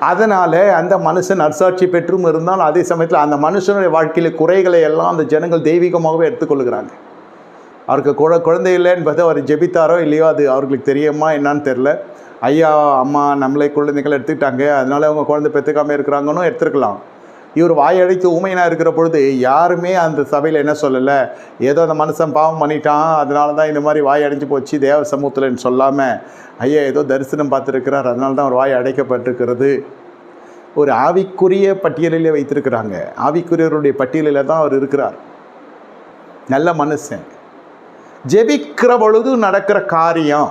அதனால் அந்த மனுஷன் நற்சாட்சி பெற்றும் இருந்தால் அதே சமயத்தில் அந்த மனுஷனுடைய வாழ்க்கையில் குறைகளை எல்லாம் அந்த ஜனங்கள் தெய்வீகமாகவே எடுத்துக்கொள்கிறாங்க. அவருக்கு குழந்தை இல்லை என்பது அவர் ஜெபித்தாரோ இல்லையோ அது அவர்களுக்கு தெரியுமா என்னான்னு தெரில. ஐயா அம்மா நம்மளை குழந்தைகள் எடுத்துக்கிட்டாங்க, அதனால அவங்க குழந்தை பெற்றுக்காமல் இருக்கிறாங்கன்னு எடுத்துருக்கலாம். இவர் வாயடைத்து ஊமையனாக இருக்கிற பொழுது யாருமே அந்த சபையில் என்ன சொல்லலை, ஏதோ அந்த மனுஷன் பாவம் பண்ணிட்டான் அதனால தான் இந்த மாதிரி வாய் அடைஞ்சு போச்சு தேவ சமூகத்தில்னு சொல்லாமல், ஐயா ஏதோ தரிசனம் பார்த்துருக்கிறார் அதனால தான் அவர் வாய் அடைக்கப்பட்டிருக்கிறது. ஒரு ஆவிக்குரிய பட்டியலிலே வைத்திருக்கிறாங்க. ஆவிக்குரியவருடைய பட்டியலில் தான் அவர் இருக்கிறார். நல்ல மனுஷன். ஜெபிக்கிற பொழுது நடக்கிற காரியம்.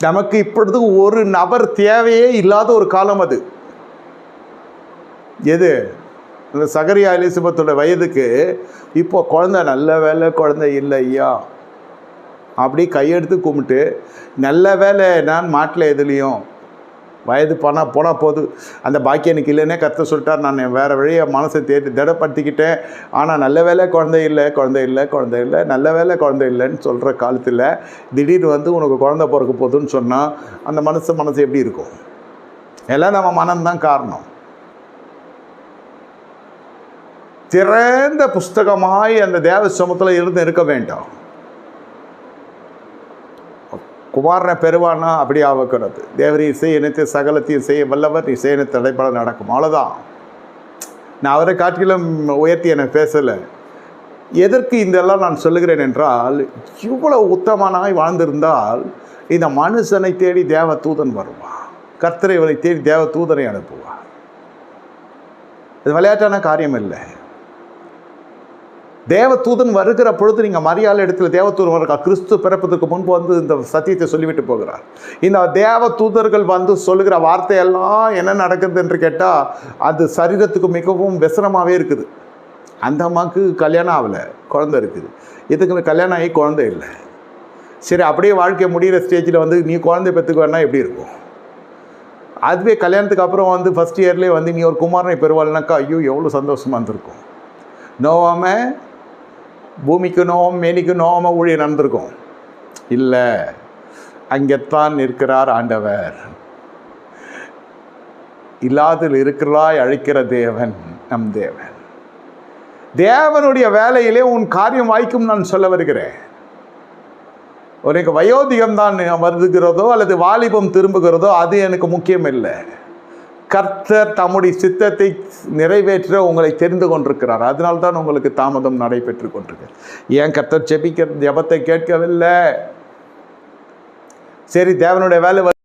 நமக்கு இப்பொழுது ஒரு நபர் தேவையே இல்லாத ஒரு காலம் அது. எது? இந்த சகரியா எலிசபெத்தோட வயதுக்கு இப்போ குழந்தை, நல்ல வேலை குழந்தை இல்லை ஐயா அப்படி கையெடுத்து கும்பிட்டு, நல்ல வேலை நான் மாட்டில் எதுலேயும் வயது போனால் போது, அந்த பாக்கியம் எனக்கு இல்லைன்னே கர்த்தர் சொல்லிட்டார், நான் வேறு வழியை மனசை திடப்படுத்திக்கிட்டேன். ஆனால் நல்ல வேலை குழந்தை இல்லை நல்ல வேலை குழந்தை இல்லைன்னு சொல்கிற காலத்தில் திடீர்னு வந்து உனக்கு குழந்தை பிறக்க போகுதுன்னு சொன்னால் அந்த மனசு எப்படி இருக்கும்? எல்லாம் நம்ம மனம்தான் காரணம். திறந்த புஸ்தகமாய் அந்த தேவ சமூகத்தில் இருந்து இருக்க வேண்டும். குமாரனை பெறுவானா அப்படி ஆகக்கூடாது. தேவரி இசை இணைத்து சகலத்தையும் செய்ய வல்லவர், இசை இணைத்து தடைப்பட நடக்கும், அவ்வளோதான். நான் அவரை காட்டிலும் உயர்த்தி என்னை பேசலை. எதற்கு இதெல்லாம் நான் சொல்லுகிறேன் என்றால், இவ்வளவு உத்தமனாய் வாழ்ந்திருந்தால் இந்த மனுஷனை தேடி தேவ தூதன் வருவான், கர்த்தரை இவனை தேடி தேவ தூதனை அனுப்புவார். இது விளையாட்டான காரியம் இல்லை. தேவதூதன் வருகிற பொழுது நீங்கள் மரியாதை இடத்துல தேவதூதன் வருகா, கிறிஸ்து பிறப்பதற்கு முன்பு வந்து இந்த சத்தியத்தை சொல்லிவிட்டு போகிறார். இந்த தேவதூதர்கள் வந்து சொல்லுகிற வார்த்தையெல்லாம் என்ன நடக்குது என்று கேட்டால் அது சரீரத்துக்கு மிகவும் விசனமாகவே இருக்குது. அந்த அம்மாவுக்கு கல்யாணம் ஆகலை, குழந்தை இருக்குது. இதுக்கு கல்யாணம் ஆகி குழந்தை இல்லை. சரி, அப்படியே வாழ்க்கை முடிகிற ஸ்டேஜில் வந்து நீ குழந்தை பெற்றுக்கு வேணா எப்படி இருக்கும்? அதுவே கல்யாணத்துக்கு அப்புறம் வந்து ஃபஸ்ட் இயர்லேயே வந்து நீ ஒரு குமாரனை பெறுவாள்னாக்கா ஐயோ எவ்வளோ சந்தோஷமாக இருந்திருக்கும். நோவாமல் பூமிக்கு நோவம் மேனிக்கு நோவாமல் ஊழியம் நடந்திருக்கும். இல்லை, அங்கேத்தான் இருக்கிறார் ஆண்டவர். இல்லாதில் இருக்கிறாய் அழைக்கிற தேவன் நம் தேவன். தேவனுடைய வேலையிலே உன் காரியம் வாய்க்கும் நான் சொல்ல வருகிறேன். உனக்கு வயோதிகம் தான் வருகிறதோ அல்லது வாலிபம் திரும்புகிறதோ அது எனக்கு முக்கியம் இல்லை. கர்த்தர் தம்முடைய சித்தத்தை நிறைவேற்ற உங்களை தெரிந்து கொண்டிருக்கிறார். அதனால்தான் உங்களுக்கு தாமதம் நடைபெற்று கொண்டிருக்கு. ஏன் கர்த்தர் ஜெபத்தை கேட்கவில்லை? சரி, தேவனுடைய வேலை